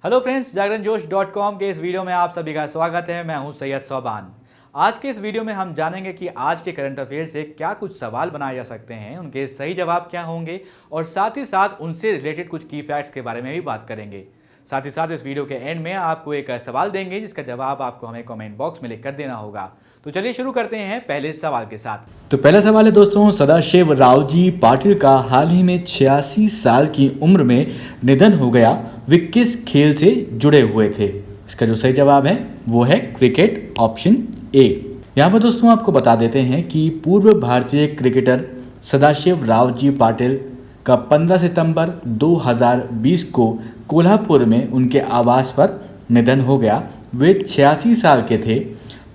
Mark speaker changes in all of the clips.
Speaker 1: Hello friends, जागरणजोश.com के इस video में आप सभी का स्वागत है। मैं हूं सैयद सोबान। आज के इस वीडियो में हम जानेंगे कि आज के करंट अफेयर से क्या कुछ सवाल बनाए जा सकते हैं, उनके सही जवाब क्या होंगे और साथ ही साथ उनसे रिलेटेड कुछ की फैक्ट्स के बारे में भी बात करेंगे। साथ ही साथ इस वीडियो के एंड में आपको एक सवाल देंगे जिसका जवाब आपको हमें कमेंट बॉक्स में लिख कर देना होगा। तो चलिए शुरू करते हैं पहले सवाल के साथ।
Speaker 2: तो पहला सवाल है दोस्तों, सदाशिव रावजी पाटिल का हाल ही में 86 साल की उम्र में निधन हो गया। वे किस खेल से जुड़े हुए थे? इसका जो सही जवाब है वो है क्रिकेट, ऑप्शन ए। यहाँ पर दोस्तों आपको बता देते हैं कि पूर्व भारतीय क्रिकेटर सदाशिव रावजी पाटिल का 15 सितंबर 2020 को कोल्हापुर में उनके आवास पर निधन हो गया। वे 86 साल के थे।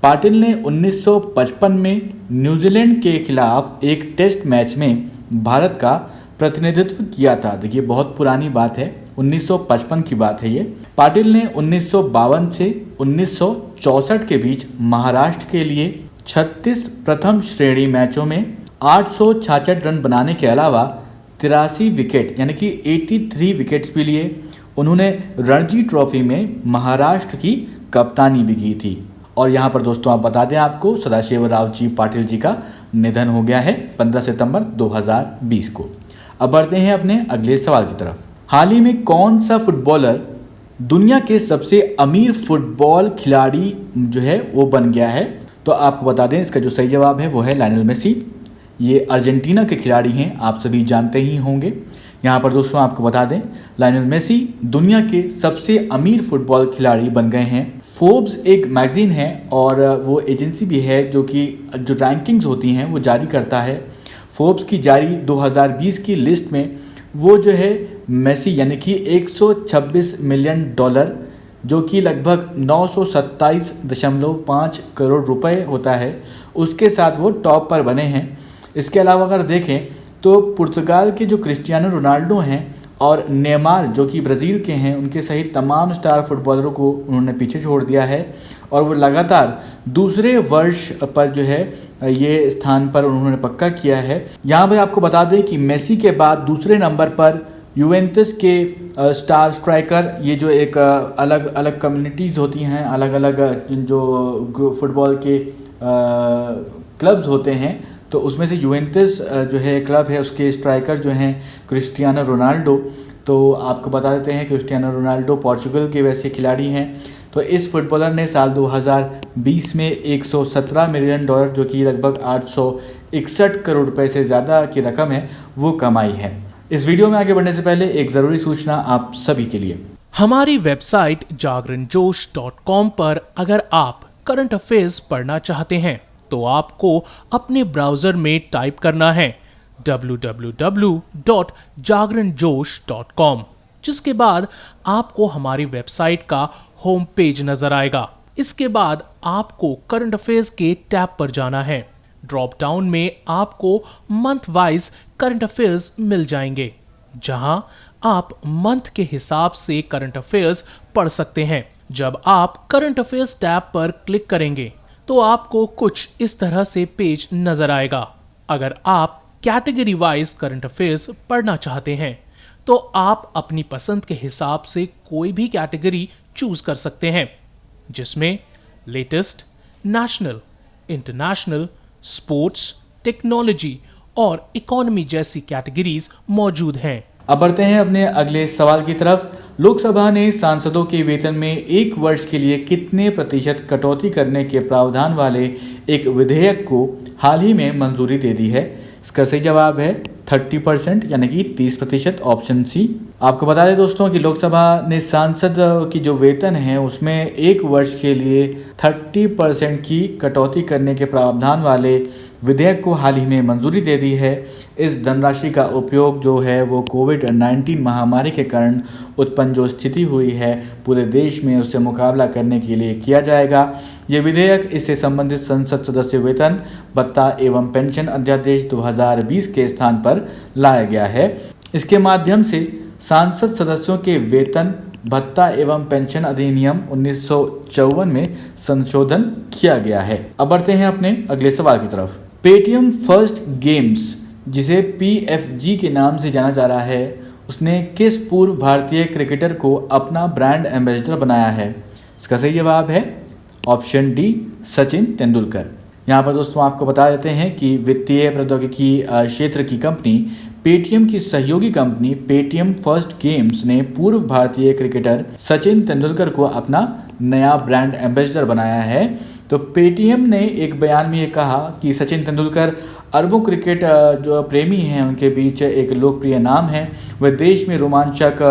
Speaker 2: पाटिल ने 1955 में न्यूजीलैंड के खिलाफ एक टेस्ट मैच में भारत का प्रतिनिधित्व किया था। देखिए बहुत पुरानी बात है, 1955 की बात है ये। पाटिल ने 1952 से 1964 के बीच महाराष्ट्र के लिए 36 प्रथम श्रेणी मैचों में 866 रन बनाने के अलावा 83 विकेट यानी कि 83 विकेट्स भी लिए। उन्होंने रणजी ट्रॉफी में महाराष्ट्र की कप्तानी भी की थी। और यहाँ पर दोस्तों आप बता दें आपको सदाशिव रावजी पाटिल जी का निधन हो गया है 15 सितंबर 2020 को। अब बढ़ते हैं अपने अगले सवाल की तरफ। हाल ही में कौन सा फुटबॉलर दुनिया के सबसे अमीर फुटबॉल खिलाड़ी जो है वो बन गया है? तो आपको बता दें इसका जो सही जवाब है वो है लायनल मेसी। ये अर्जेंटीना के खिलाड़ी हैं, आप सभी जानते ही होंगे। यहाँ पर दोस्तों आपको बता दें लायनल मेसी दुनिया के सबसे अमीर फुटबॉल खिलाड़ी बन गए हैं। फोर्ब्स एक मैगजीन है और वो एजेंसी भी है जो रैंकिंग्स होती हैं वो जारी करता है। फोर्ब्स की जारी 2020 की लिस्ट में वो जो है मेसी यानी कि 126 मिलियन डॉलर जो कि लगभग 927.5 करोड़ रुपए होता है, उसके साथ वो टॉप पर बने हैं। इसके अलावा अगर देखें तो पुर्तगाल के जो क्रिस्टियानो रोनाल्डो हैं और नेमार जो कि ब्राज़ील के हैं, उनके सहित तमाम स्टार फुटबॉलरों को उन्होंने पीछे छोड़ दिया है और वो लगातार दूसरे वर्ष पर जो है ये स्थान पर उन्होंने पक्का किया है। यहाँ पर आपको बता दें कि मेसी के बाद दूसरे नंबर पर यूवेंटस के स्टार स्ट्राइकर, ये जो एक अलग अलग कम्युनिटीज़ होती हैं, अलग अलग जो फुटबॉल के क्लब्स होते हैं, तो उसमें से यूवेंटस जो है क्लब है, उसके स्ट्राइकर जो हैं क्रिस्टियानो रोनाल्डो। तो आपको बता देते हैं क्रिस्टियानो रोनाल्डो पोर्चुगल के वैसे खिलाड़ी हैं। तो इस फुटबॉलर ने साल 2020 में 117 मिलियन डॉलर जो कि लगभग 861 करोड़ रुपए से ज़्यादा की रकम है वो कमाई है। इस वीडियो में आगे बढ़ने से पहले एक ज़रूरी सूचना आप सभी के लिए।
Speaker 3: हमारी वेबसाइट जागरणजोश.com पर अगर आप करंट अफेयर्स पढ़ना चाहते हैं तो आपको अपने ब्राउजर में टाइप करना है www.jagranjosh.com, जिसके बाद आपको हमारी वेबसाइट का होम पेज नजर आएगा। इसके बाद आपको करंट अफेयर्स के टैब पर जाना है। ड्रॉप डाउन में आपको मंथ वाइज करंट अफेयर्स मिल जाएंगे, जहां आप मंथ के हिसाब से करंट अफेयर्स पढ़ सकते हैं। जब आप करंट अफेयर्स टैब पर क्लिक करेंगे तो आपको कुछ इस तरह से पेज नजर आएगा। अगर आप कैटेगरी वाइज करंट अफेयर्स पढ़ना चाहते हैं तो आप अपनी पसंद के हिसाब से कोई भी कैटेगरी चूज कर सकते हैं, जिसमें latest, national, international, sports, technology और इकोनॉमी जैसी कैटेगरीज मौजूद हैं।
Speaker 2: अब बढ़ते हैं अपने अगले सवाल की तरफ। लोकसभा ने सांसदों के वेतन में 1 वर्ष के लिए कितने प्रतिशत कटौती करने के प्रावधान वाले एक विधेयक को हाल ही में मंजूरी दे दी है? इसका सही जवाब है 30% यानी कि 30%, ऑप्शन सी। आपको बता दें दोस्तों कि लोकसभा ने सांसद की जो वेतन है उसमें 1 वर्ष के लिए 30% की कटौती करने के प्रावधान वाले विधेयक को हाल ही में मंजूरी दे दी है। इस धनराशि का उपयोग जो है वो कोविड-19 महामारी के कारण उत्पन्न जो स्थिति हुई है पूरे देश में उससे मुकाबला करने के लिए किया जाएगा। ये विधेयक इससे संबंधित संसद सदस्य वेतन, भत्ता एवं पेंशन अध्यादेश 2020 के स्थान पर लाया गया है। इसके माध्यम से सांसद सदस्यों के वेतन, भत्ता एवं पेंशन अधिनियम 1954 में संशोधन किया गया है। अब बढ़ते हैं अपने अगले सवाल की तरफ। पेटीएम फर्स्ट गेम्स, जिसे PFG के नाम से जाना जा रहा है, उसने किस पूर्व भारतीय क्रिकेटर को अपना ब्रांड एम्बेसडर बनाया है? इसका सही जवाब है ऑप्शन डी, सचिन तेंदुलकर। यहाँ पर दोस्तों आपको बता देते हैं कि वित्तीय प्रौद्योगिकी क्षेत्र की कंपनी पेटीएम की सहयोगी कंपनी पेटीएम फर्स्ट गेम्स ने पूर्व भारतीय क्रिकेटर सचिन तेंदुलकर को अपना नया ब्रांड एम्बेसडर बनाया है। तो पेटीएम ने एक बयान में ये कहा कि सचिन तेंदुलकर अरबों क्रिकेट जो प्रेमी हैं उनके बीच एक लोकप्रिय नाम है। वह देश में रोमांचक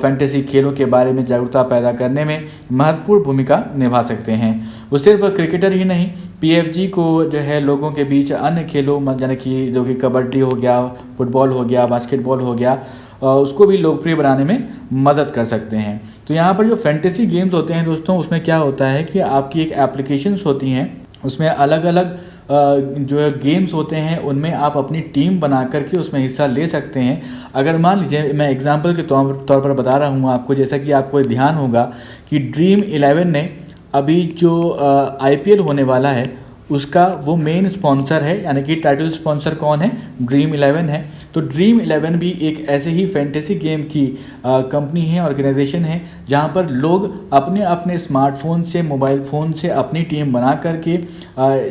Speaker 2: फैंटेसी खेलों के बारे में जागरूकता पैदा करने में महत्वपूर्ण भूमिका निभा सकते हैं। वो सिर्फ क्रिकेटर ही नहीं, पीएफजी को जो है लोगों के बीच अन्य खेलों यानी कि जो कि कबड्डी हो गया, फुटबॉल हो गया, बास्केटबॉल हो गया, उसको भी लोकप्रिय बनाने में मदद कर सकते हैं। तो यहाँ पर जो फैंटेसी गेम्स होते हैं दोस्तों, उसमें क्या होता है कि आपकी एक एप्लीकेशंस होती हैं, उसमें अलग अलग जो है गेम्स होते हैं, उनमें आप अपनी टीम बना करके उसमें हिस्सा ले सकते हैं। अगर मान लीजिए मैं एग्जांपल के तौर पर बता रहा हूँ आपको, जैसा कि आपको ध्यान होगा कि ड्रीम 11 ने अभी जो आईपीएल होने वाला है उसका वो मेन स्पॉन्सर है, यानी कि टाइटल स्पॉन्सर कौन है? ड्रीम 11 है। तो ड्रीम 11 भी एक ऐसे ही फैंटेसी गेम की कंपनी है, ऑर्गेनाइजेशन है, जहां पर लोग अपने अपने स्मार्टफोन से, मोबाइल फ़ोन से अपनी टीम बना करके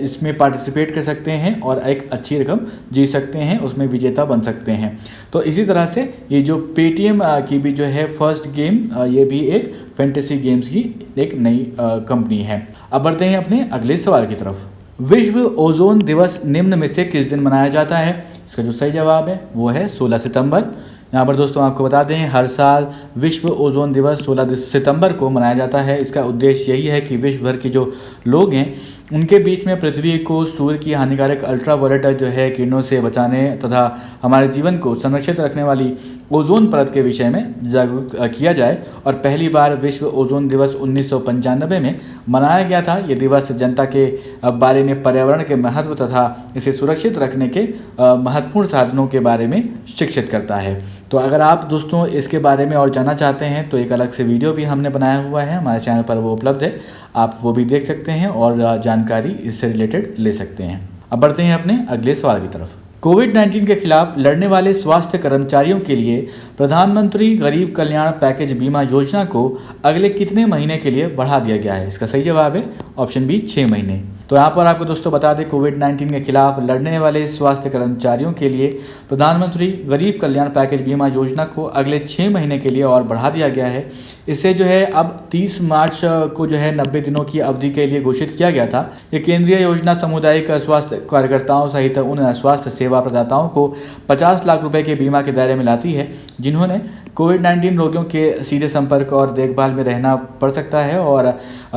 Speaker 2: इसमें पार्टिसिपेट कर सकते हैं और एक अच्छी रकम जीत सकते हैं, उसमें विजेता बन सकते हैं। तो इसी तरह से ये जो पेटीएम की भी जो है फर्स्ट गेम, ये भी एक फैंटेसी गेम्स की एक नई कंपनी है। अब बढ़ते हैं अपने अगले सवाल की तरफ। विश्व ओजोन दिवस निम्न में से किस दिन मनाया जाता है? इसका जो सही जवाब है वो है 16 सितंबर। यहाँ पर दोस्तों आपको बता दें, हर साल विश्व ओजोन दिवस 16 सितंबर को मनाया जाता है। इसका उद्देश्य यही है कि विश्व भर के जो लोग हैं उनके बीच में पृथ्वी को सूर्य की हानिकारक अल्ट्रावायलेट जो है किरणों से बचाने तथा हमारे जीवन को संरक्षित रखने वाली ओजोन परत के विषय में जागरूक किया जाए। और पहली बार विश्व ओजोन दिवस 1995 में मनाया गया था। ये दिवस जनता के बारे में पर्यावरण के महत्व तथा इसे सुरक्षित रखने के महत्वपूर्ण साधनों के बारे में शिक्षित करता है। तो अगर आप दोस्तों इसके बारे में और जानना चाहते हैं तो एक अलग से वीडियो भी हमने बनाया हुआ है, हमारे चैनल पर वो उपलब्ध है, आप वो भी देख सकते हैं और जानकारी इससे रिलेटेड ले सकते हैं। अब बढ़ते हैं अपने अगले सवाल की तरफ। कोविड-19 के खिलाफ लड़ने वाले स्वास्थ्य कर्मचारियों के लिए प्रधानमंत्री गरीब कल्याण पैकेज बीमा योजना को अगले कितने महीने के लिए बढ़ा दिया गया है? इसका सही जवाब है ऑप्शन बी, 6 महीने। तो यहाँ पर आपको दोस्तों बता दें, कोविड-19 के खिलाफ लड़ने वाले स्वास्थ्य कर्मचारियों के लिए प्रधानमंत्री गरीब कल्याण पैकेज बीमा योजना को अगले 6 महीने के लिए और बढ़ा दिया गया है। इससे जो है अब 30 मार्च को जो है 90 दिनों की अवधि के लिए घोषित किया गया था। ये केंद्रीय योजना सामुदायिक स्वास्थ्य कार्यकर्ताओं सहित उन स्वास्थ्य सेवा प्रदाताओं को 50 लाख रुपए के बीमा के दायरे में लाती है जिन्होंने कोविड-19 रोगियों के सीधे संपर्क और देखभाल में रहना पड़ सकता है और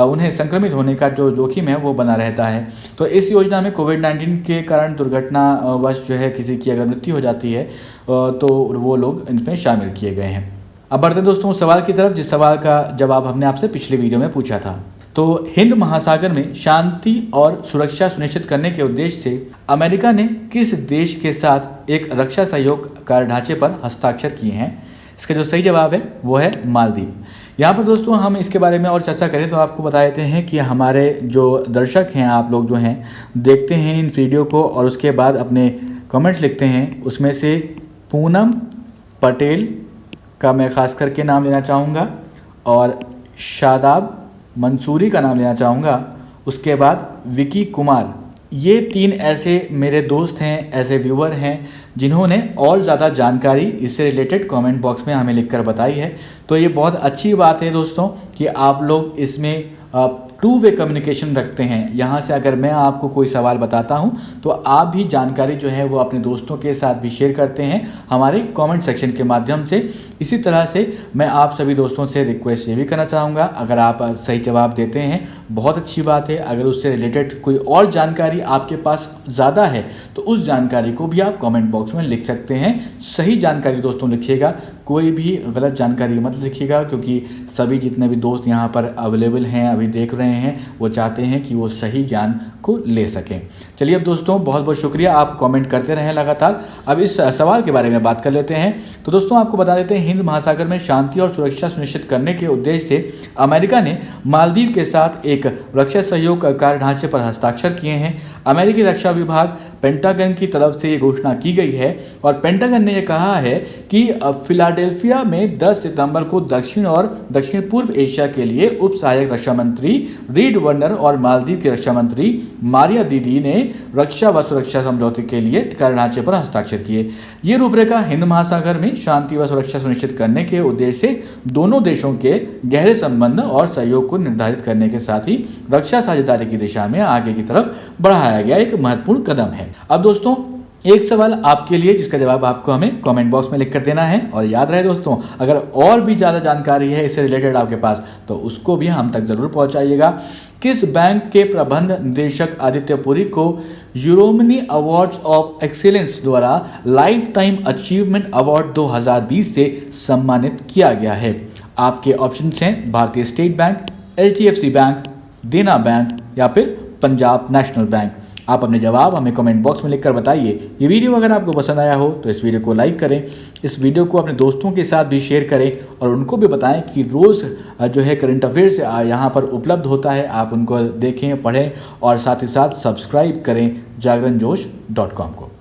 Speaker 2: उन्हें संक्रमित होने का जो जोखिम है वो बना रहता है। तो इस योजना में कोविड-19 के कारण दुर्घटनावश जो है किसी की अगर मृत्यु हो जाती है तो वो लोग इनमें शामिल किए गए हैं। अब बढ़ते हैं दोस्तों सवाल की तरफ, जिस सवाल का जवाब हमने आपसे पिछले वीडियो में पूछा था। तो हिंद महासागर में शांति और सुरक्षा सुनिश्चित करने के उद्देश्य से अमेरिका ने किस देश के साथ एक रक्षा सहयोग कार्यढांचे पर हस्ताक्षर किए हैं? इसका जो सही जवाब है वो है मालदीव। यहाँ पर दोस्तों हम इसके बारे में और चर्चा करें तो आपको बता देते हैं कि हमारे जो दर्शक हैं, आप लोग जो हैं देखते हैं इन वीडियो को और उसके बाद अपने कमेंट्स लिखते हैं, उसमें से पूनम पटेल का मैं खास करके नाम लेना चाहूँगा और शादाब मंसूरी का नाम लेना चाहूँगा, उसके बाद विकी कुमार। ये 3 ऐसे मेरे दोस्त हैं, ऐसे व्यूअर हैं जिन्होंने और ज़्यादा जानकारी इससे रिलेटेड कमेंट बॉक्स में हमें लिखकर बताई है। तो ये बहुत अच्छी बात है दोस्तों कि आप लोग इसमें 2 वे कम्युनिकेशन रखते हैं। यहाँ से अगर मैं आपको कोई सवाल बताता हूँ तो आप भी जानकारी जो है वो अपने दोस्तों के साथ भी शेयर करते हैं हमारे कमेंट सेक्शन के माध्यम से। इसी तरह से मैं आप सभी दोस्तों से रिक्वेस्ट ये भी करना चाहूँगा, अगर आप सही जवाब देते हैं बहुत अच्छी बात है, अगर उससे रिलेटेड कोई और जानकारी आपके पास ज़्यादा है तो उस जानकारी को भी आप कमेंट बॉक्स में लिख सकते हैं। सही जानकारी दोस्तों लिखिएगा, कोई भी गलत जानकारी मत लिखिएगा, क्योंकि सभी जितने भी दोस्त यहाँ पर अवेलेबल हैं, अभी देख रहे हैं, वो चाहते हैं कि वो सही ज्ञान को ले सकें। चलिए अब दोस्तों बहुत बहुत शुक्रिया, आप कमेंट करते रहें लगातार। अब इस सवाल के बारे में बात कर लेते हैं। तो दोस्तों आपको बता देते हैं, हिंद महासागर में शांति और सुरक्षा सुनिश्चित करने के उद्देश्य से अमेरिका ने मालदीव के साथ एक रक्षा सहयोग कार्यढांचे पर हस्ताक्षर किए हैं। अमेरिकी रक्षा विभाग पेंटागन की तरफ से ये घोषणा की गई है और पेंटागन ने यह कहा है कि फिलाडेल्फिया में 10 सितंबर को दक्षिण और दक्षिण पूर्व एशिया के लिए उप सहायक रक्षा मंत्री रीड वर्नर और मालदीव के रक्षा मंत्री मारिया दीदी ने रक्षा व सुरक्षा समझौते के लिए कार्य ढांचे पर हस्ताक्षर किए। ये रूपरेखा हिंद महासागर में शांति व सुरक्षा सुनिश्चित करने के उद्देश्य से दोनों देशों के गहरे संबंध और सहयोग को निर्धारित करने के साथ ही रक्षा साझेदारी की दिशा में आगे की तरफ बढ़ाया गया एक महत्वपूर्ण कदम है। अब दोस्तों एक सवाल आपके लिए जिसका जवाब आपको हमें कमेंट बॉक्स में लिख कर देना है और याद रहे दोस्तों, अगर और भी ज़्यादा जानकारी है इससे रिलेटेड आपके पास तो उसको भी हम तक ज़रूर पहुंचाइएगा। किस बैंक के प्रबंध निदेशक आदित्य पुरी को यूरोमनी अवार्ड्स ऑफ एक्सीलेंस द्वारा लाइफ टाइम अचीवमेंट अवार्ड 2020 से सम्मानित किया गया है? आपके ऑप्शंस हैं भारतीय स्टेट बैंक, HDFC बैंक, देना बैंक या फिर पंजाब नेशनल बैंक। आप अपने जवाब हमें कमेंट बॉक्स में लिखकर बताइए। ये वीडियो अगर आपको पसंद आया हो तो इस वीडियो को लाइक करें, इस वीडियो को अपने दोस्तों के साथ भी शेयर करें और उनको भी बताएं कि रोज़ जो है करंट अफेयर्स यहाँ पर उपलब्ध होता है, आप उनको देखें, पढ़ें और साथ ही साथ सब्सक्राइब करें जागरणजोश.com को।